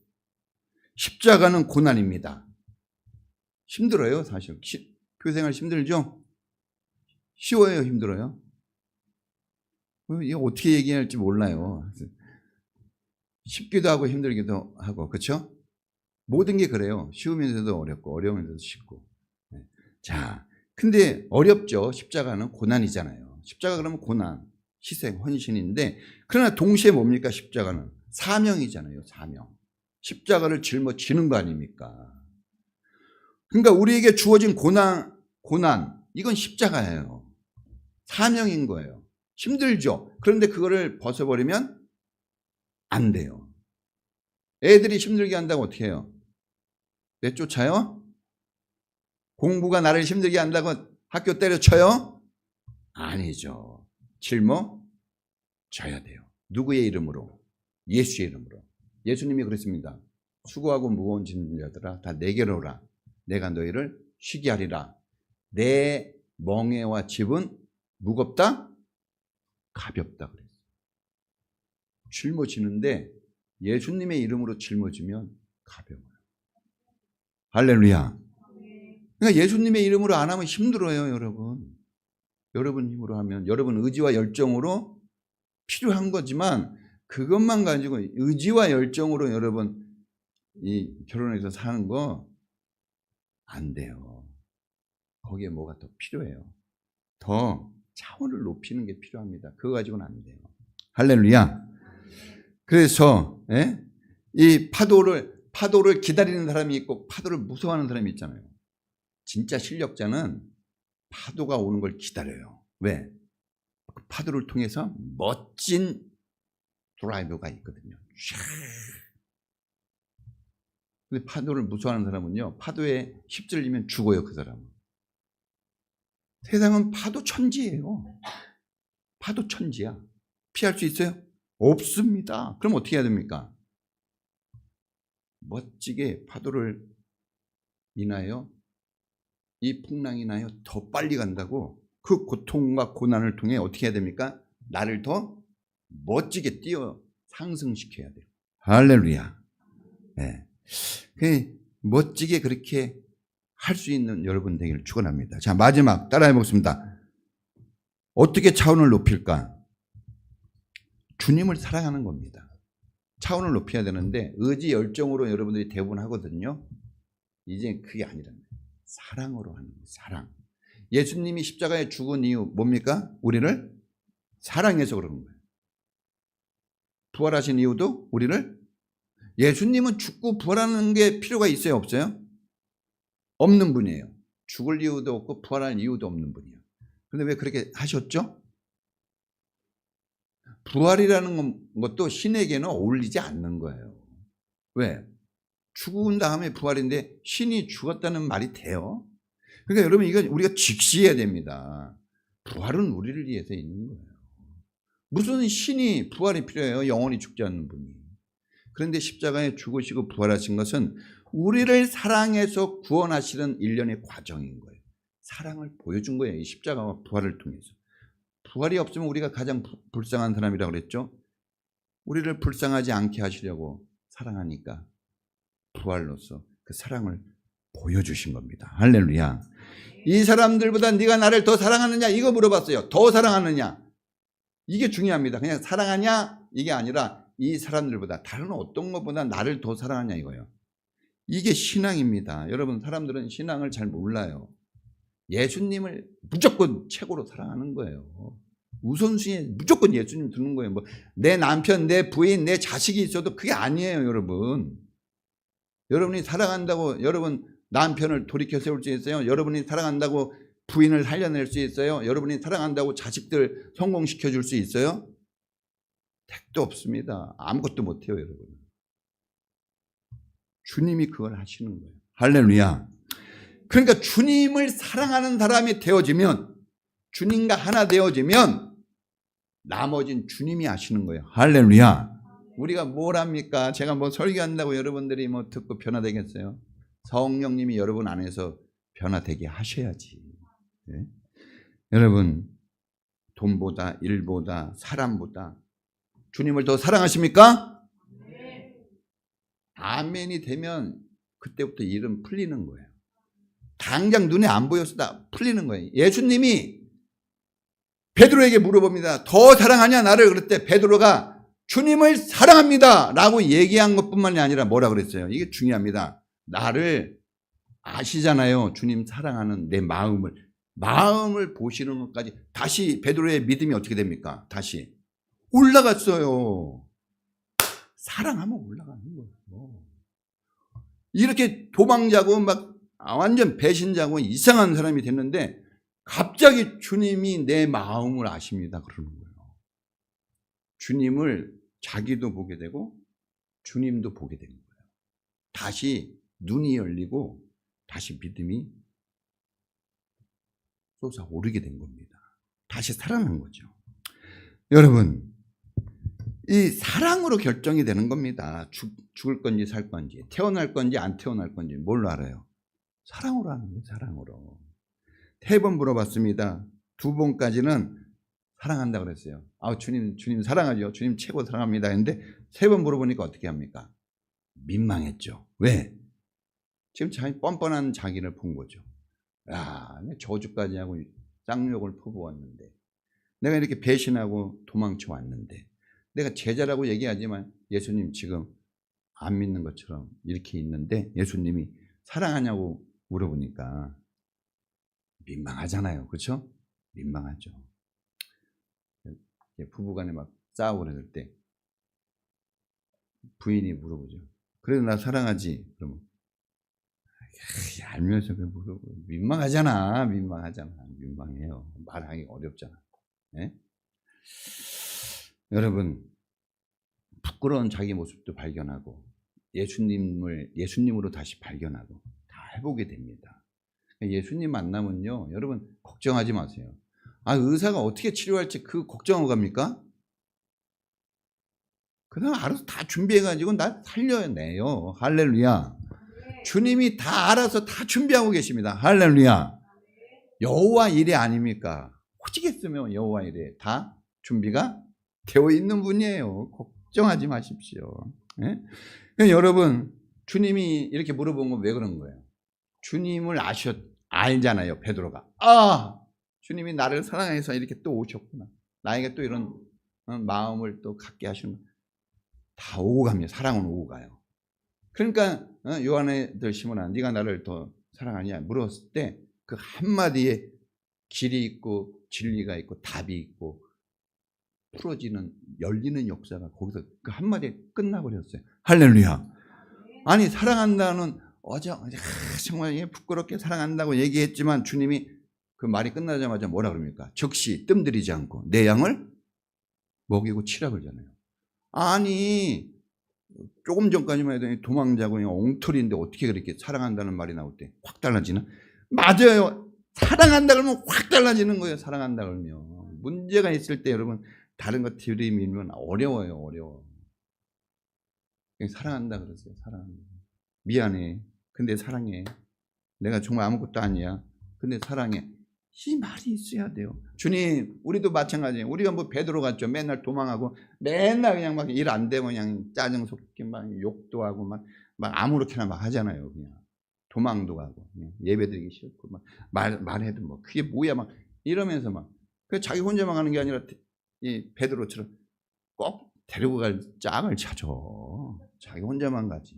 십자가는 고난입니다. 힘들어요, 사실. 교회생활 힘들죠? 쉬워요, 힘들어요? 이거 어떻게 얘기할지 몰라요. 쉽기도 하고 힘들기도 하고, 그렇죠? 모든 게 그래요. 쉬우면서도 어렵고 어려우면서도 쉽고. 자, 근데 어렵죠. 십자가는 고난이잖아요. 십자가 그러면 고난, 희생, 헌신인데 그러나 동시에 뭡니까? 십자가는 사명이잖아요. 사명. 십자가를 짊어지는 거 아닙니까? 그러니까 우리에게 주어진 고난 이건 십자가예요. 사명인 거예요. 힘들죠. 그런데 그거를 벗어버리면 안 돼요. 애들이 힘들게 한다고 어떻게 해요? 내쫓아요? 공부가 나를 힘들게 한다고 학교 때려쳐요? 아니죠. 짊어져야 돼요. 누구의 이름으로? 예수의 이름으로. 예수님이 그랬습니다. 수고하고 무거운 짐진 자들아 다 내게로 오라. 내가 너희를 쉬게 하리라. 내 멍에와 짐은 무겁다? 가볍다 그랬어요. 짊어지는데 예수님의 이름으로 짊어지면 가벼워요. 할렐루야. 그러니까 예수님의 이름으로 안 하면 힘들어요, 여러분. 여러분 힘으로 하면 여러분 의지와 열정으로 필요한 거지만 그것만 가지고 의지와 열정으로 여러분 이 결혼해서 사는 거 안 돼요. 거기에 뭐가 더 필요해요. 더 차원을 높이는 게 필요합니다. 그거 가지고는 안 돼요. 할렐루야. 그래서 이 파도를 기다리는 사람이 있고 파도를 무서워하는 사람이 있잖아요. 진짜 실력자는 파도가 오는 걸 기다려요. 왜? 그 파도를 통해서 멋진 드라이브가 있거든요. 근데 파도를 무서워하는 사람은요, 파도에 휩쓸리면 죽어요, 그 사람은. 세상은 파도 천지예요. 파도 천지야. 피할 수 있어요? 없습니다. 그럼 어떻게 해야 됩니까? 멋지게 파도를 인하여 이 풍랑이 인하여 더 빨리 간다고 그 고통과 고난을 통해 어떻게 해야 됩니까? 나를 더 멋지게 뛰어 상승시켜야 돼요. 할렐루야. 네. 멋지게 그렇게 할 수 있는 여러분 되기를 축원합니다. 자, 마지막 따라해 보겠습니다. 어떻게 차원을 높일까? 주님을 사랑하는 겁니다. 차원을 높여야 되는데 의지 열정으로 여러분들이 대부분 하거든요. 이제 그게 아니라 사랑으로 하는 거예요. 사랑. 예수님이 십자가에 죽은 이유 뭡니까? 우리를 사랑해서 그러는 거예요. 부활하신 이유도 우리를 예수님은 죽고 부활하는 게 필요가 있어요? 없어요? 없는 분이에요. 죽을 이유도 없고 부활할 이유도 없는 분이에요. 그런데 왜 그렇게 하셨죠? 부활이라는 것도 신에게는 어울리지 않는 거예요. 왜? 죽은 다음에 부활인데 신이 죽었다는 말이 돼요? 그러니까 여러분 이건 우리가 직시해야 됩니다. 부활은 우리를 위해서 있는 거예요. 무슨 신이 부활이 필요해요? 영원히 죽지 않는 분이. 그런데 십자가에 죽으시고 부활하신 것은 우리를 사랑해서 구원하시는 일련의 과정인 거예요. 사랑을 보여준 거예요. 이 십자가와 부활을 통해서. 부활이 없으면 우리가 가장 불쌍한 사람이라고 그랬죠. 우리를 불쌍하지 않게 하시려고 사랑하니까 부활로서 그 사랑을 보여주신 겁니다. 할렐루야. 이 사람들보다 네가 나를 더 사랑하느냐 이거 물어봤어요. 더 사랑하느냐. 이게 중요합니다. 그냥 사랑하냐 이게 아니라 이 사람들보다 다른 어떤 것보다 나를 더 사랑하냐 이거예요. 이게 신앙입니다. 여러분 사람들은 신앙을 잘 몰라요. 예수님을 무조건 최고로 사랑하는 거예요. 우선순위에 무조건 예수님 두는 거예요. 뭐 내 남편, 내 부인, 내 자식이 있어도 그게 아니에요, 여러분. 여러분이 사랑한다고 여러분 남편을 돌이켜 세울 수 있어요? 여러분이 사랑한다고 부인을 살려낼 수 있어요? 여러분이 사랑한다고 자식들 성공시켜 줄 수 있어요? 택도 없습니다. 아무것도 못해요, 여러분. 주님이 그걸 하시는 거예요. 할렐루야. 그러니까 주님을 사랑하는 사람이 되어지면, 주님과 하나 되어지면 나머진 주님이 하시는 거예요. 할렐루야. 우리가 뭘 합니까? 제가 뭐 설교한다고 여러분들이 뭐 듣고 변화되겠어요? 성령님이 여러분 안에서 변화되게 하셔야지. 네? 여러분 돈보다 일보다 사람보다 주님을 더 사랑하십니까? 네. 아멘이 되면 그때부터 일은 풀리는 거예요. 당장 눈에 안 보여서 다 풀리는 거예요. 예수님이 베드로에게 물어봅니다. 더 사랑하냐 나를? 그럴 때 베드로가 주님을 사랑합니다 라고 얘기한 것뿐만이 아니라 뭐라 그랬어요? 이게 중요합니다. 나를 아시잖아요. 주님 사랑하는 내 마음을 보시는 것까지. 다시 베드로의 믿음이 어떻게 됩니까? 다시 올라갔어요. 사랑하면 올라가는 거예요. 이렇게 도망자고 막 완전 배신자고 이상한 사람이 됐는데 갑자기 주님이 내 마음을 아십니다. 그러는 거예요. 주님을 자기도 보게 되고 주님도 보게 되는 거예요. 다시 눈이 열리고 다시 믿음이 솟아오르게 된 겁니다. 다시 살아난 거죠. 여러분 이 사랑으로 결정이 되는 겁니다. 죽을 건지 살 건지, 태어날 건지 안 태어날 건지 뭘로 알아요? 사랑으로 하는 거예요. 사랑으로. 3번 물어봤습니다. 2번까지는 사랑한다 그랬어요. 주님 사랑하죠. 주님 최고 사랑합니다. 근데 3번 물어보니까 어떻게 합니까? 민망했죠. 왜? 지금 자기 뻔뻔한 자기를 본 거죠. 저주까지 하고 쌍욕을 퍼부었는데, 내가 이렇게 배신하고 도망쳐 왔는데, 내가 제자라고 얘기하지만 예수님 지금 안 믿는 것처럼 이렇게 있는데 예수님이 사랑하냐고 물어보니까 민망하잖아요. 그렇죠? 민망하죠. 부부간에 막 싸우고 그럴 때 부인이 물어보죠. 그래도 나 사랑하지? 그러면 알면서 물어보 민망하잖아. 민망해요. 말하기 어렵잖아. 네? 여러분 부끄러운 자기 모습도 발견하고 예수님으로 다시 발견하고 다 해보게 됩니다. 예수님 만나면요, 여러분 걱정하지 마세요. 의사가 어떻게 치료할지 그 걱정하고 갑니까? 그다음 알아서 다 준비해가지고 나 살려내요. 할렐루야. 주님이 다 알아서 다 준비하고 계십니다. 할렐루야. 여호와 일이 아닙니까? 오직 했으면 여호와 일에 다 준비가 되어 있는 분이에요. 걱정하지 마십시오. 네? 여러분 주님이 이렇게 물어본 건 왜 그런 거예요? 주님을 알잖아요. 베드로가 주님이 나를 사랑해서 이렇게 또 오셨구나. 나에게 또 이런 마음을 또 갖게 하시는 다 오고 갑니다. 사랑은 오고 가요. 그러니까 요한의 시몬아 네가 나를 더 사랑하냐 물었을 때 그 한마디에 길이 있고 진리가 있고 답이 있고 풀어지는 열리는 역사가 거기서 그 한마디에 끝나버렸어요. 할렐루야. 아니 사랑한다는 정말 부끄럽게 사랑한다고 얘기했지만 주님이 그 말이 끝나자마자 뭐라 그럽니까? 즉시 뜸들이지 않고 내 양을 먹이고 치라 그러잖아요. 아니 조금 전까지만 해도 도망자고 엉터리인데 어떻게 그렇게 사랑한다는 말이 나올 때 확 달라지나? 맞아요. 사랑한다 그러면 확 달라지는 거예요. 사랑한다 그러면. 문제가 있을 때 여러분 다른 거 들이밀면 어려워. 사랑한다 그러세요. 사랑한다. 미안해. 근데 사랑해. 내가 정말 아무것도 아니야. 근데 사랑해. 이 말이 있어야 돼요. 주님, 우리도 마찬가지예요. 우리가 뭐 베드로 같죠. 맨날 도망하고 맨날 그냥 막 일 안 되면 그냥 짜증 섞기 막 욕도 하고 막 아무렇게나 막 하잖아요. 그냥 도망도 가고 그냥 예배드리기 싫고 막 말해도 뭐 그게 뭐야 막 이러면서 막 그 자기 혼자만 가는 게 아니라 이 베드로처럼 꼭 데리고 갈 짝을 찾아. 자기 혼자만 가지.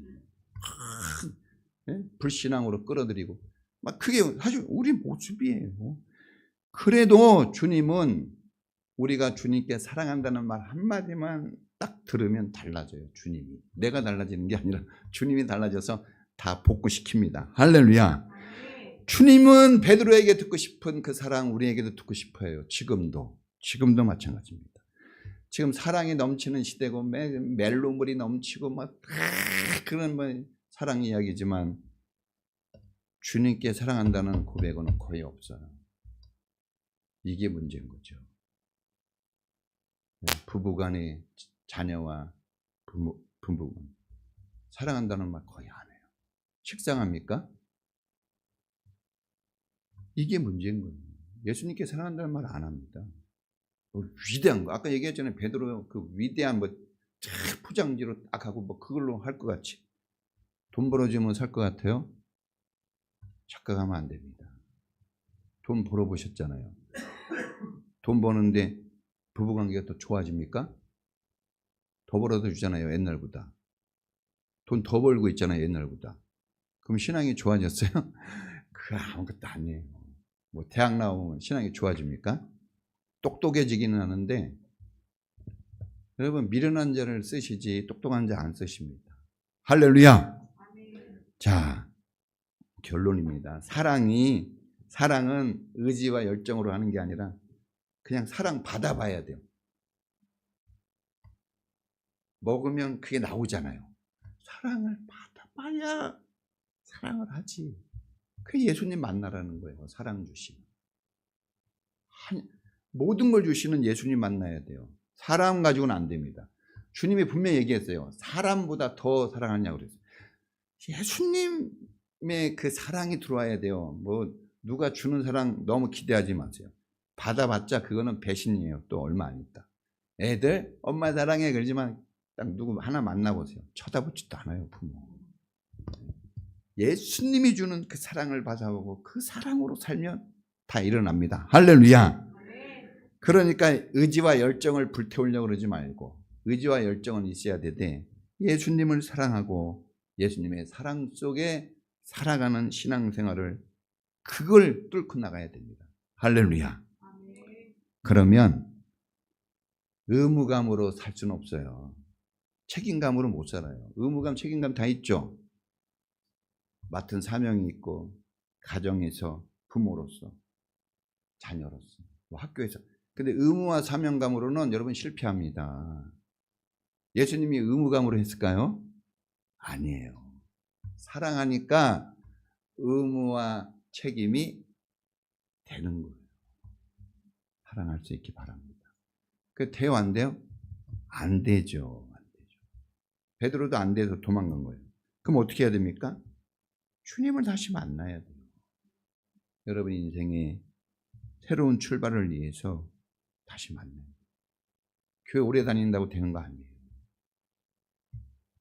불신앙으로 끌어들이고 막 그게 사실 우리 모습이에요. 그래도 주님은 우리가 주님께 사랑한다는 말 한마디만 딱 들으면 달라져요. 주님이. 내가 달라지는 게 아니라 주님이 달라져서 다 복구시킵니다. 할렐루야. 주님은 베드로에게 듣고 싶은 그 사랑 우리에게도 듣고 싶어요. 지금도 마찬가지입니다. 지금 사랑이 넘치는 시대고 멜로물이 넘치고 막 그런 사랑 이야기지만 주님께 사랑한다는 고백은 거의 없어요. 이게 문제인 거죠. 부부간의 자녀와 부부간 사랑한다는 말 거의 안 해요. 식상합니까? 이게 문제인 거예요. 예수님께 사랑한다는 말 안 합니다. 위대한 거 아까 얘기했잖아요. 베드로 그 위대한 포장지로 딱 하고 그걸로 할 것 같이 돈 벌어주면 살 것 같아요? 착각하면 안 됩니다. 돈 벌어보셨잖아요. 돈 버는데 부부관계가 더 좋아집니까? 더 벌어다 주잖아요. 옛날보다. 돈 더 벌고 있잖아요. 옛날보다. 그럼 신앙이 좋아졌어요? 그거 아무것도 아니에요. 뭐 대학 나오면 신앙이 좋아집니까? 똑똑해지기는 하는데 여러분 미련한 자를 쓰시지 똑똑한 자 안 쓰십니다. 할렐루야. 자, 결론입니다. 사랑은 의지와 열정으로 하는 게 아니라 그냥 사랑 받아봐야 돼요. 먹으면 그게 나오잖아요. 사랑을 받아봐야 사랑을 하지. 그게 예수님 만나라는 거예요. 사랑 주시면. 모든 걸 주시는 예수님 만나야 돼요. 사람 가지고는 안 됩니다. 주님이 분명히 얘기했어요. 사람보다 더 사랑하냐고 그랬어요. 예수님의 그 사랑이 들어와야 돼요. 누가 주는 사랑 너무 기대하지 마세요. 받아봤자 그거는 배신이에요. 또 얼마 안 있다. 애들 엄마 사랑해 그러지만 딱 누구 하나 만나보세요. 쳐다보지도 않아요. 부모. 예수님이 주는 그 사랑을 받아보고 그 사랑으로 살면 다 일어납니다. 할렐루야. 그러니까 의지와 열정을 불태우려고 그러지 말고 의지와 열정은 있어야 되되 예수님을 사랑하고 예수님의 사랑 속에 살아가는 신앙생활을 그걸 뚫고 나가야 됩니다. 할렐루야. 그러면 의무감으로 살 수는 없어요. 책임감으로 못 살아요. 의무감, 책임감 다 있죠. 맡은 사명이 있고 가정에서 부모로서 자녀로서 뭐 학교에서. 근데 의무와 사명감으로는 여러분 실패합니다. 예수님이 의무감으로 했을까요? 아니에요. 사랑하니까 의무와 책임이 되는 거예요. 사랑할 수 있기 바랍니다. 그 돼요, 안 돼요? 안 되죠. 안 되죠. 베드로도 안 돼서 도망간 거예요. 그럼 어떻게 해야 됩니까? 주님을 다시 만나야 돼요. 여러분 인생에 새로운 출발을 위해서 다시 만나요. 교회 오래 다닌다고 되는 거 아니에요.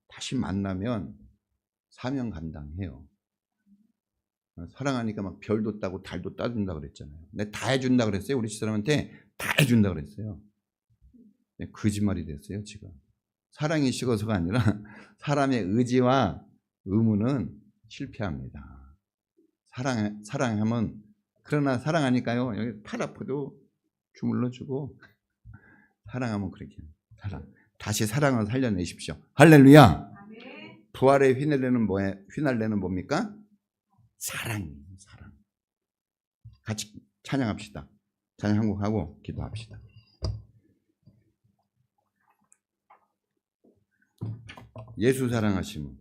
다시 만나면 사명 감당해요. 사랑하니까 막 별도 따고 달도 따준다 그랬잖아요. 근데 다 해준다 그랬어요. 우리 집사람한테 다 해준다 그랬어요. 거짓말이 됐어요, 지금. 사랑이 식어서가 아니라 사람의 의지와 의무는 실패합니다. 사랑하면, 그러나 사랑하니까요, 여기 팔 아파도 주물러주고, 사랑하면 그렇게 사랑. 다시 사랑을 살려내십시오. 할렐루야. 부활에 휘날레는 뭡니까? 사랑이에요. 사랑. 같이 찬양합시다. 찬양 한 곡 하고 기도합시다. 예수 사랑하시면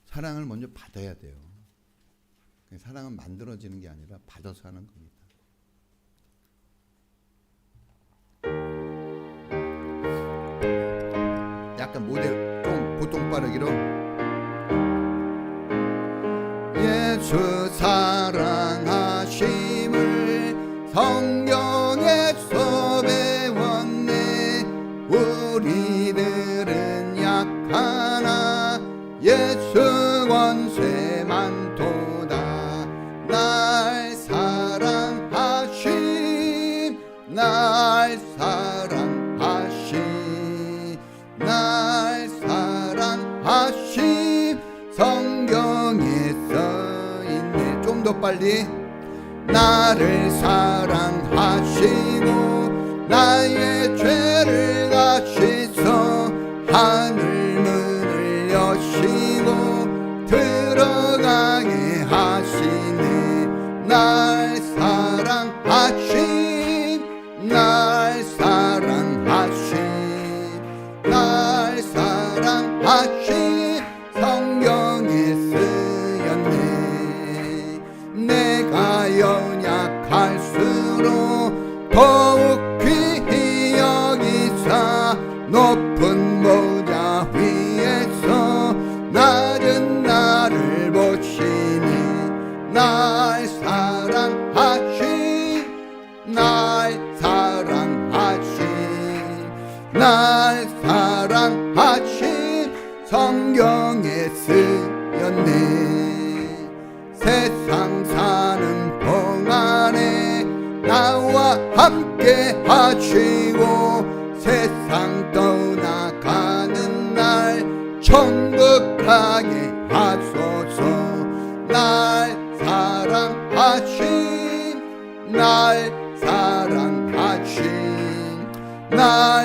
사랑을 먼저 받아야 돼요. 사랑은 만들어지는 게 아니라 받아서 하는 겁니다. 약간 모델 좀 보통 빠르기로 예수 사랑하심을 성경에서 배웠네. 우리들은 약하나 예수 권세 많도다. 날 사랑하심 날 사랑하심 날 사랑하심 성경에 써있네. 좀 더 빨리. 나를 사랑하시고 나의 죄를 다시서 하늘 문을 여시고 들어가게 하시네. 날 사랑하심 날 사랑하심 날 사랑하심 성경에 쓰였네. 내가 연약할수록 더욱 귀히 여기사 높은 보좌 위에서 낮은 나를 보시니. 날 사랑하심 날 사랑하심 날 사랑하심 성경에 쓰였네. 세상 사는 동안에 나와 함께 하시고 세상 떠나가는 날 천국 가게 하소서. 날 사랑하심 날 사랑하심 날